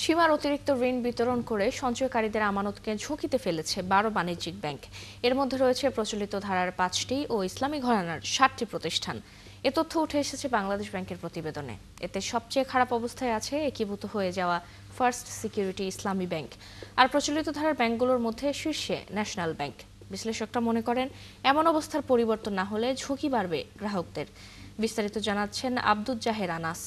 সীমার অতিরিক্ত ঋণ বিতরণ করে সঞ্চয়কারীদের আমানতকে ঝুঁকিতে ফেলেছে 12 বাণিজ্যিক ব্যাংক। এর মধ্যে রয়েছে প্রচলিত ধারার 5টি ও ইসলামী ঘরানার 60টি প্রতিষ্ঠান। এ তথ্য উঠে এসেছে বাংলাদেশ ব্যাংকের প্রতিবেদনে। এতে সবচেয়ে খারাপ অবস্থায় আছে একীভূত হয়ে যাওয়া ফার্স্ট সিকিউরিটি ইসলামী ব্যাংক। আর প্রচলিত ধারার ব্যাংকগুলোর মধ্যে শীর্ষে ন্যাশনাল ব্যাংক। বিশ্লেষকরা মনে করেন, এমন অবস্থার পরিবর্তন না হলে ঝুঁকি বাড়বে গ্রাহকদের। বিস্তারিত জানাচ্ছেন আব্দুল জাহের আনাস।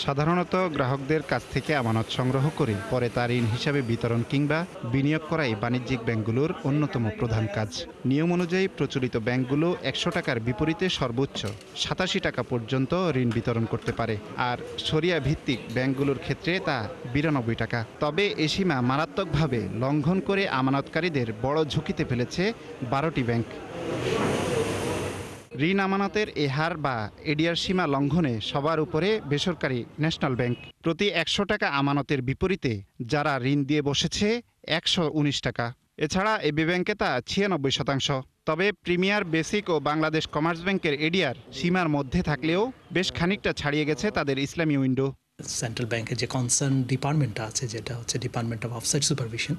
সাধারণত গ্রাহকদের কাছ থেকে আমানত সংগ্রহ করে পরে তা ঋণ হিসাবে বিতরণ কিংবা বিনিয়োগ করাই বাণিজ্যিক ব্যাংকগুলোর অন্যতম প্রধান কাজ। নিয়ম অনুযায়ী প্রচলিত ব্যাংকগুলো 100 টাকার বিপরীতে সর্বোচ্চ 87 টাকা পর্যন্ত ঋণ বিতরণ করতে পারে, আর শরিয়া ভিত্তিক ব্যাংকগুলোর ক্ষেত্রে তা 92 টাকা। তবে এ সীমা মারাত্মকভাবে লঙ্ঘন করে আমানতকারীদের বড় ঝুঁকিতে ফেলেছে 12টি ব্যাংক। ঋণ আমানতের এ হার বা এডিআর সীমা লঙ্ঘনে সবার উপরে বেসরকারি ন্যাশনাল ব্যাংক। প্রতি 100 টাকা আমানতের বিপরীতে যারা ঋণ দিয়ে বসেছে 119 টাকা। এছাড়া এবি ব্যাংকে তা 96%। তবে প্রিমিয়ার, বেসিক ও বাংলাদেশ কমার্স ব্যাংকের এডিআর সীমার মধ্যে থাকলেও বেশ খানিকটা ছাড়িয়ে গেছে তাদের ইসলামী উইন্ডো। সেন্ট্রাল ব্যাংকের যে কনসার্ন ডিপার্টমেন্টটা আছে, যেটা হচ্ছে ডিপার্টমেন্ট অফ অফসাইট সুপারভিশন,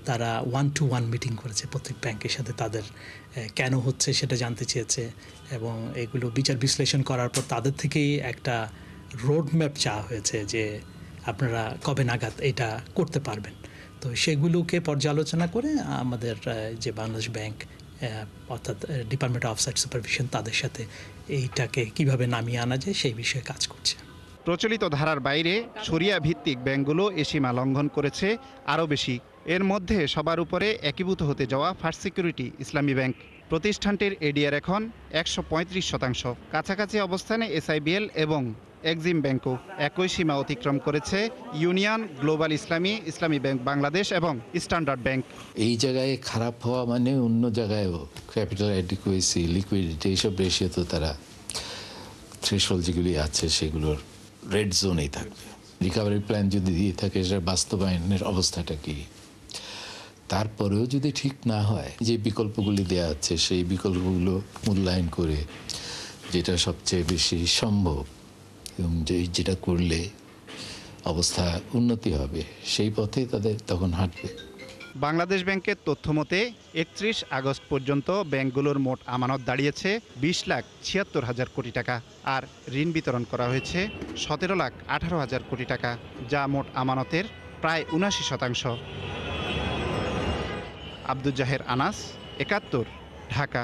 তারা 1-to-1 মিটিং করেছে প্রত্যেক ব্যাংকের সাথে। তাদের কেন হচ্ছে সেটা জানতে চেয়েছে এবং এগুলো বিচার বিশ্লেষণ করার পর তাদের থেকেই একটা রোড ম্যাপ চাওয়া হয়েছে যে আপনারা কবে নাগাদ এটা করতে পারবেন। তো সেগুলোকে পর্যালোচনা করে আমাদের যে বাংলাদেশ ব্যাংক অর্থাৎ ডিপার্টমেন্ট অফ অফসাইট সুপারভিশন, তাদের সাথে এইটাকে কিভাবে নামিয়ে আনা যায় সেই বিষয়ে কাজ করছে। প্রচলিত ধারার বাইরে শরিয়া ভিত্তিক ব্যাংকগুলো এ সীমা লঙ্ঘন করেছে আরও বেশি। এর মধ্যে সবার উপরে একীভূত হতে যাওয়া ফার্স্ট সিকিউরিটি ইসলামী ব্যাংক। প্রতিষ্ঠানটির এডিআর এখন 135%। কাছাকাছি অবস্থানে এসআইবিএল এবং এক্সিম ব্যাংকও। একই সীমা অতিক্রম করেছে ইউনিয়ন, গ্লোবাল ইসলামী, ইসলামী ব্যাংক বাংলাদেশ এবং স্ট্যান্ডার্ড ব্যাংক। এই জায়গায় খারাপ হওয়া মানে অন্য জায়গায়ও ক্যাপিটাল অ্যাডিকুয়েসি, লিকুইডিটি, এইসব রেশিও তো তারা থ্রেশহোল্ড যেগুলি আছে সেগুলোর রেড জোনেই থাকবে। রিকভারি প্ল্যান যদি দিয়ে থাকে সেটা বাস্তবায়নের অবস্থাটা কি, তারপরেও যদি ঠিক না হয়, যে বিকল্পগুলি দেওয়া আছে সেই বিকল্পগুলো মূল্যায়ন করে যেটা সবচেয়ে বেশি সম্ভব এবং যেটা করলে অবস্থা উন্নতি হবে সেই পথে তাদের তখন হাঁটবে। বাংলাদেশ ব্যাংকের তথ্য মতে 31 আগস্ট পর্যন্ত ব্যাংকগুলোর মোট আমানত দাঁড়িয়েছে 20,76,000 কোটি টাকা, আর ঋণ বিতরণ করা হয়েছে 17,18,000 কোটি টাকা, যা মোট আমানতের প্রায় 79%। আব্দুল জাহের আনাস, 71, ঢাকা।